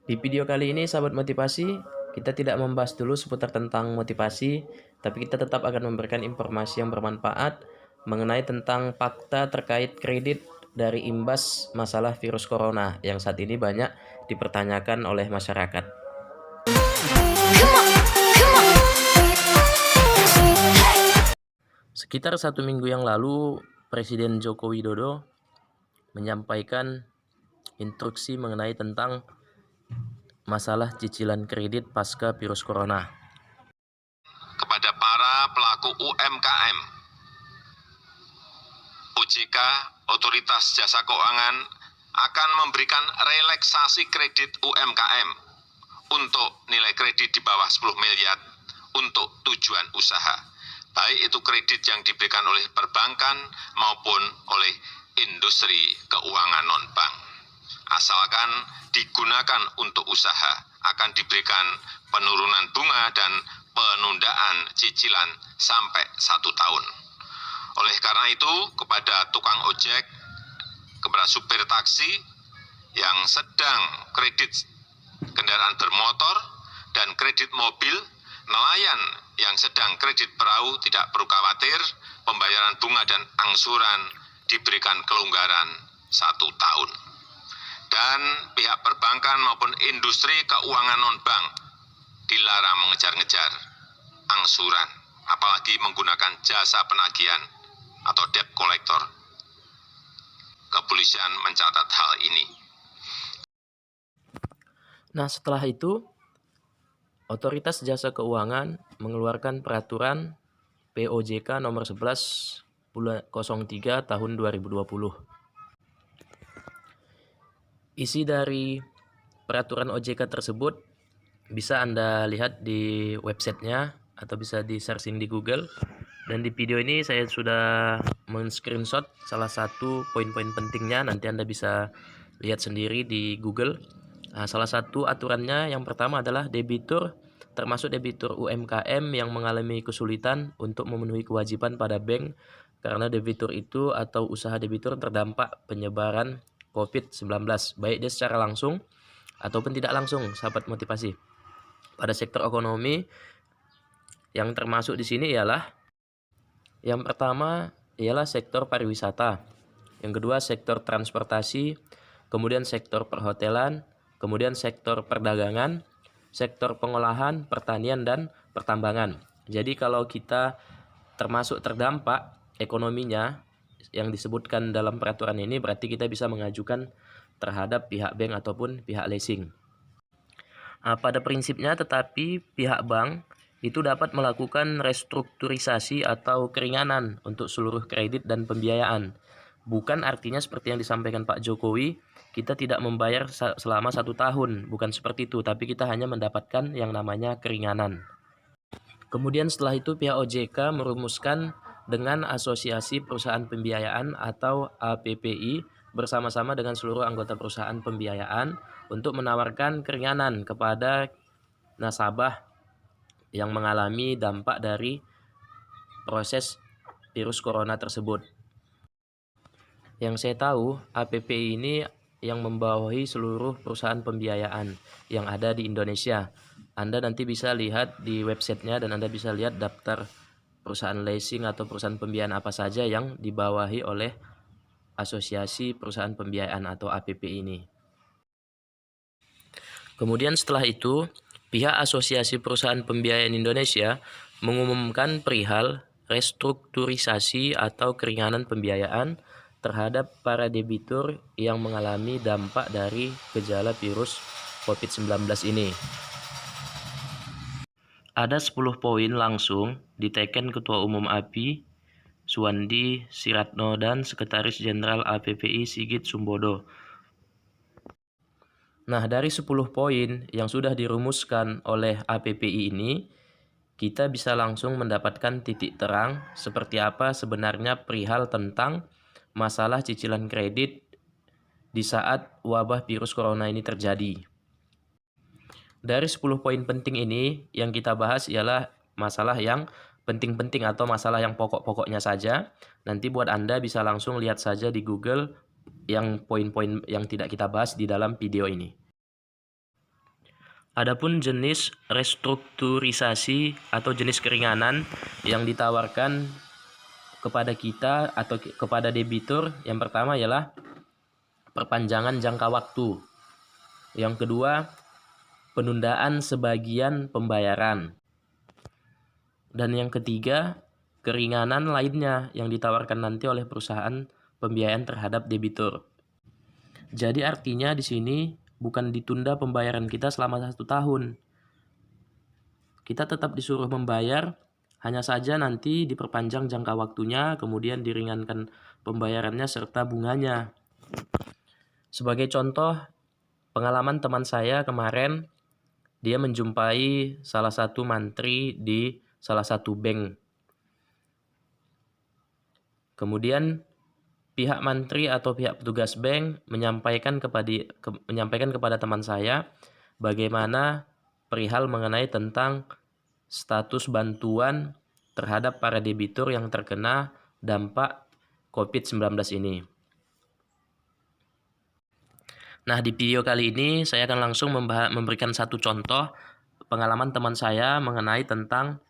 Di video kali ini, sahabat motivasi, kita tidak membahas dulu seputar tentang motivasi, tapi kita tetap akan memberikan informasi yang bermanfaat mengenai tentang fakta terkait kredit dari imbas masalah virus corona yang saat ini banyak dipertanyakan oleh masyarakat. Sekitar 1 minggu yang lalu, Presiden Joko Widodo menyampaikan instruksi mengenai tentang masalah cicilan kredit pasca virus corona. Kepada para pelaku UMKM, OJK, Otoritas Jasa Keuangan, akan memberikan relaksasi kredit UMKM untuk nilai kredit di bawah 10 miliar untuk tujuan usaha, baik itu kredit yang diberikan oleh perbankan maupun oleh industri keuangan non-bank. Asalkan digunakan untuk usaha, akan diberikan penurunan bunga dan penundaan cicilan sampai 1 tahun. Oleh karena itu, kepada tukang ojek, kepada supir taksi yang sedang kredit kendaraan bermotor dan kredit mobil, nelayan yang sedang kredit perahu tidak perlu khawatir, pembayaran bunga dan angsuran diberikan kelonggaran 1 tahun. Dan pihak perbankan maupun industri keuangan non-bank dilarang mengejar-ngejar angsuran, apalagi menggunakan jasa penagihan atau debt collector. Kepolisian mencatat hal ini. Nah, setelah itu, Otoritas Jasa Keuangan mengeluarkan peraturan POJK nomor 11/03 tahun 2020. Isi dari peraturan OJK tersebut bisa Anda lihat di websitenya atau bisa di searching di Google. Dan di video ini saya sudah men-screenshot salah satu poin-poin pentingnya, nanti Anda bisa lihat sendiri di Google. Nah, salah satu aturannya yang pertama adalah debitur, termasuk debitur UMKM yang mengalami kesulitan untuk memenuhi kewajiban pada bank karena debitur itu atau usaha debitur terdampak penyebaran COVID-19, baik dia secara langsung ataupun tidak langsung, sahabat motivasi. Pada sektor ekonomi yang termasuk di sini ialah yang pertama ialah sektor pariwisata, yang kedua sektor transportasi, kemudian sektor perhotelan, kemudian sektor perdagangan, sektor pengolahan, pertanian, dan pertambangan. Jadi kalau kita termasuk terdampak ekonominya yang disebutkan dalam peraturan ini, berarti kita bisa mengajukan terhadap pihak bank ataupun pihak leasing. Pada prinsipnya tetapi pihak bank itu dapat melakukan restrukturisasi atau keringanan untuk seluruh kredit dan pembiayaan. Bukan artinya seperti yang disampaikan Pak Jokowi, kita tidak membayar selama 1 tahun. Bukan seperti itu, tapi kita hanya mendapatkan yang namanya keringanan. Kemudian setelah itu pihak OJK merumuskan dengan Asosiasi Perusahaan Pembiayaan atau APPI bersama-sama dengan seluruh anggota perusahaan pembiayaan untuk menawarkan keringanan kepada nasabah yang mengalami dampak dari proses virus corona tersebut. Yang saya tahu, APPI ini yang membawahi seluruh perusahaan pembiayaan yang ada di Indonesia. Anda nanti bisa lihat di websitenya dan Anda bisa lihat daftar perusahaan leasing atau perusahaan pembiayaan apa saja yang dibawahi oleh Asosiasi Perusahaan Pembiayaan atau APPI ini. Kemudian setelah itu, pihak Asosiasi Perusahaan Pembiayaan Indonesia mengumumkan perihal restrukturisasi atau keringanan pembiayaan terhadap para debitur yang mengalami dampak dari gejala virus COVID-19 ini. Ada 10 poin langsung diteken Ketua Umum API Suwandi Siratno dan Sekretaris Jenderal APPI Sigit Sumbodo. Nah, dari 10 poin yang sudah dirumuskan oleh APPI ini, kita bisa langsung mendapatkan titik terang seperti apa sebenarnya perihal tentang masalah cicilan kredit di saat wabah virus corona ini terjadi. Dari 10 poin penting ini, yang kita bahas ialah masalah yang penting-penting atau masalah yang pokok-pokoknya saja. Nanti buat Anda bisa langsung lihat saja di Google yang poin-poin yang tidak kita bahas di dalam video ini. Adapun jenis restrukturisasi atau jenis keringanan yang ditawarkan kepada kita atau kepada debitur, yang pertama ialah perpanjangan jangka waktu. Yang kedua, penundaan sebagian pembayaran. Dan yang ketiga, keringanan lainnya yang ditawarkan nanti oleh perusahaan pembiayaan terhadap debitur. Jadi artinya di sini bukan ditunda pembayaran kita selama 1 tahun. Kita tetap disuruh membayar, hanya saja nanti diperpanjang jangka waktunya, kemudian diringankan pembayarannya serta bunganya. Sebagai contoh, pengalaman teman saya kemarin, dia menjumpai salah satu mantri di salah satu bank. Kemudian pihak mantri atau pihak petugas bank menyampaikan kepada teman saya bagaimana perihal mengenai tentang status bantuan terhadap para debitur yang terkena dampak COVID-19 ini. Nah, di video kali ini saya akan langsung memberikan satu contoh pengalaman teman saya mengenai tentang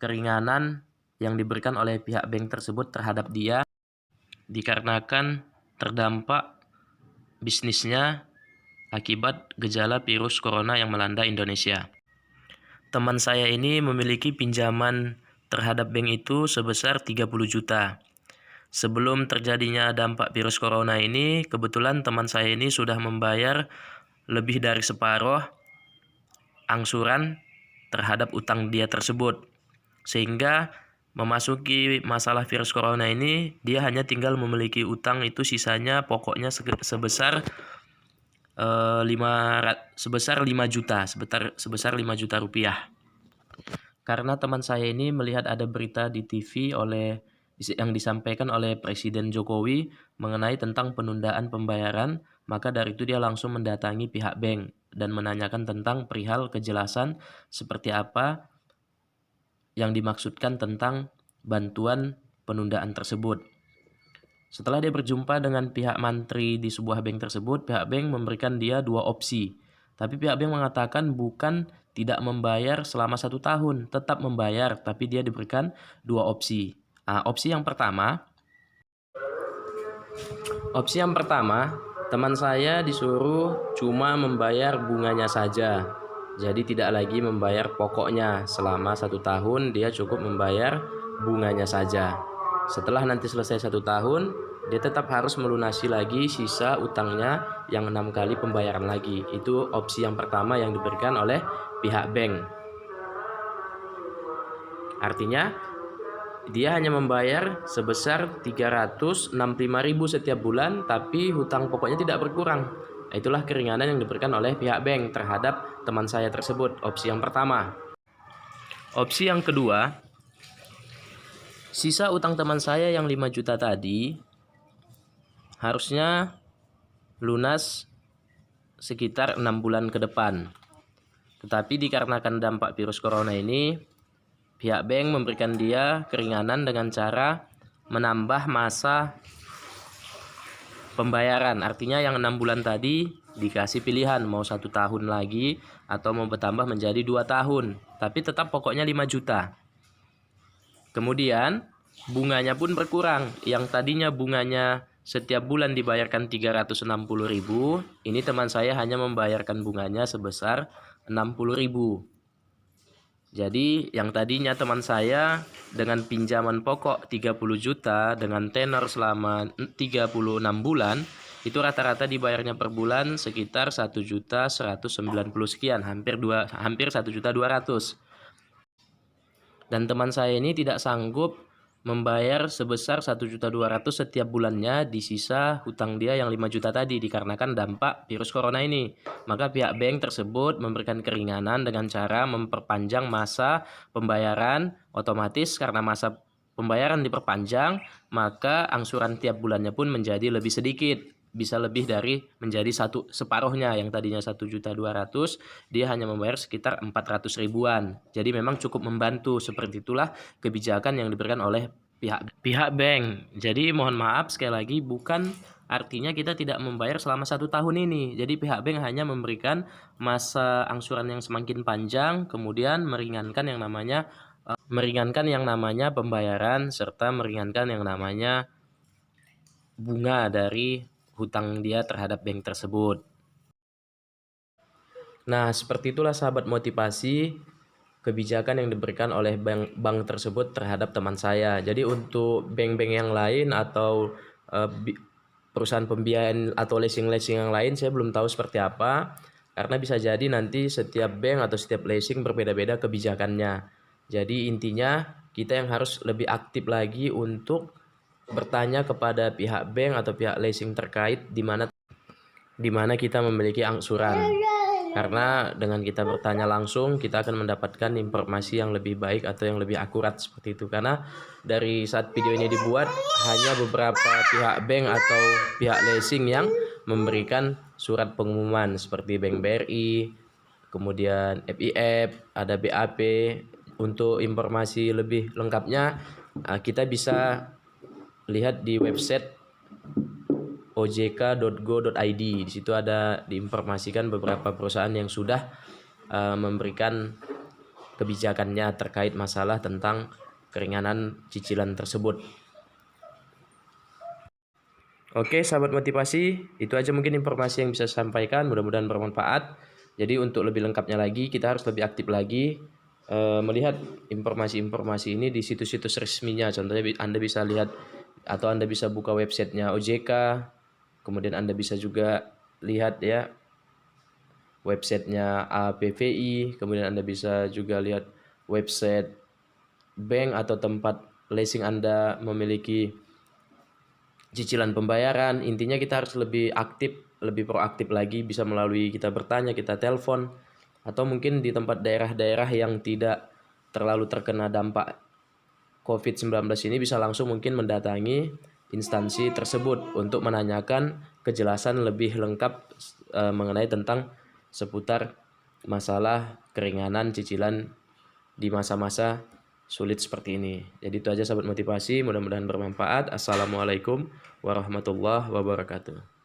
keringanan yang diberikan oleh pihak bank tersebut terhadap dia dikarenakan terdampak bisnisnya akibat gejala virus corona yang melanda Indonesia. Teman saya ini memiliki pinjaman terhadap bank itu sebesar 30 juta. Sebelum terjadinya dampak virus corona ini, kebetulan teman saya ini sudah membayar lebih dari separuh angsuran terhadap utang dia tersebut. Sehingga memasuki masalah virus corona ini, dia hanya tinggal memiliki utang itu sisanya pokoknya sebesar 5 juta rupiah. Karena teman saya ini melihat ada berita di TV yang disampaikan oleh Presiden Jokowi mengenai tentang penundaan pembayaran, maka dari itu dia langsung mendatangi pihak bank dan menanyakan tentang perihal kejelasan seperti apa yang dimaksudkan tentang bantuan penundaan tersebut. Setelah dia berjumpa dengan pihak mantri di sebuah bank tersebut, pihak bank memberikan dia 2 opsi. Tapi pihak bank mengatakan bukan tidak membayar selama 1 tahun, tetap membayar, tapi dia diberikan 2 opsi. Opsi yang pertama, teman saya disuruh cuma membayar bunganya saja. Jadi tidak lagi membayar pokoknya selama 1 tahun, dia cukup membayar bunganya saja. Setelah nanti selesai 1 tahun, dia tetap harus melunasi lagi sisa utangnya yang 6 kali pembayaran lagi. Itu opsi yang pertama yang diberikan oleh pihak bank. Artinya dia hanya membayar sebesar 365.000 setiap bulan, tapi hutang pokoknya tidak berkurang. Itulah keringanan yang diberikan oleh pihak bank terhadap teman saya tersebut, opsi yang pertama. Opsi yang kedua, sisa utang teman saya yang 5 juta tadi harusnya lunas sekitar 6 bulan ke depan. Tetapi dikarenakan dampak virus corona ini, pihak bank memberikan dia keringanan dengan cara menambah masa pembayaran. Artinya yang 6 bulan tadi dikasih pilihan mau 1 tahun lagi atau mau bertambah menjadi 2 tahun. Tapi tetap pokoknya 5 juta. Kemudian bunganya pun berkurang. Yang tadinya bunganya setiap bulan dibayarkan 360.000, ini teman saya hanya membayarkan bunganya sebesar 60.000. Jadi yang tadinya teman saya dengan pinjaman pokok 30 juta dengan tenor selama 36 bulan, itu rata-rata dibayarnya per bulan sekitar 1.190 sekian, hampir 1.200.000. Dan teman saya ini tidak sanggup membayar sebesar 1.200.000 setiap bulannya di sisa hutang dia yang 5 juta tadi dikarenakan dampak virus corona ini. Maka pihak bank tersebut memberikan keringanan dengan cara memperpanjang masa pembayaran. Otomatis karena masa pembayaran diperpanjang, maka angsuran tiap bulannya pun menjadi lebih sedikit. Bisa lebih dari menjadi separuhnya, yang tadinya 1.200.000 dia hanya membayar sekitar 400 ribuan. Jadi memang cukup membantu. Seperti itulah kebijakan yang diberikan oleh pihak bank. Jadi mohon maaf sekali lagi, bukan artinya kita tidak membayar selama 1 tahun ini. Jadi pihak bank hanya memberikan masa angsuran yang semakin panjang, kemudian meringankan yang namanya pembayaran serta meringankan yang namanya bunga dari hutang dia terhadap bank tersebut. Nah, seperti itulah sahabat motivasi kebijakan yang diberikan oleh bank tersebut terhadap teman saya. Jadi untuk bank-bank yang lain atau perusahaan pembiayaan atau leasing-leasing yang lain saya belum tahu seperti apa, karena bisa jadi nanti setiap bank atau setiap leasing berbeda-beda kebijakannya. Jadi intinya kita yang harus lebih aktif lagi untuk bertanya kepada pihak bank atau pihak leasing terkait di mana kita memiliki angsuran. Karena dengan kita bertanya langsung, kita akan mendapatkan informasi yang lebih baik atau yang lebih akurat seperti itu. Karena dari saat video ini dibuat, hanya beberapa pihak bank atau pihak leasing yang memberikan surat pengumuman seperti Bank BRI, kemudian FIF, ada BAP. Untuk informasi lebih lengkapnya, kita bisa lihat di website ojk.go.id. Di situ ada diinformasikan beberapa perusahaan yang sudah memberikan kebijakannya terkait masalah tentang keringanan cicilan tersebut. Oke, sahabat motivasi, itu aja mungkin informasi yang bisa saya sampaikan, mudah-mudahan bermanfaat. Jadi untuk lebih lengkapnya lagi, kita harus lebih aktif lagi melihat informasi-informasi ini di situs-situs resminya. Contohnya Anda bisa lihat atau Anda bisa buka websitenya OJK. Kemudian Anda bisa juga lihat ya websitenya APVI, kemudian Anda bisa juga lihat website bank atau tempat leasing Anda memiliki cicilan pembayaran. Intinya kita harus lebih aktif, lebih proaktif lagi, bisa melalui kita bertanya, kita telepon, atau mungkin di tempat daerah-daerah yang tidak terlalu terkena dampak COVID-19 ini bisa langsung mungkin mendatangi instansi tersebut untuk menanyakan kejelasan lebih lengkap mengenai tentang seputar masalah keringanan cicilan di masa-masa sulit seperti ini. Jadi itu aja sahabat motivasi, mudah-mudahan bermanfaat. Assalamualaikum warahmatullahi wabarakatuh.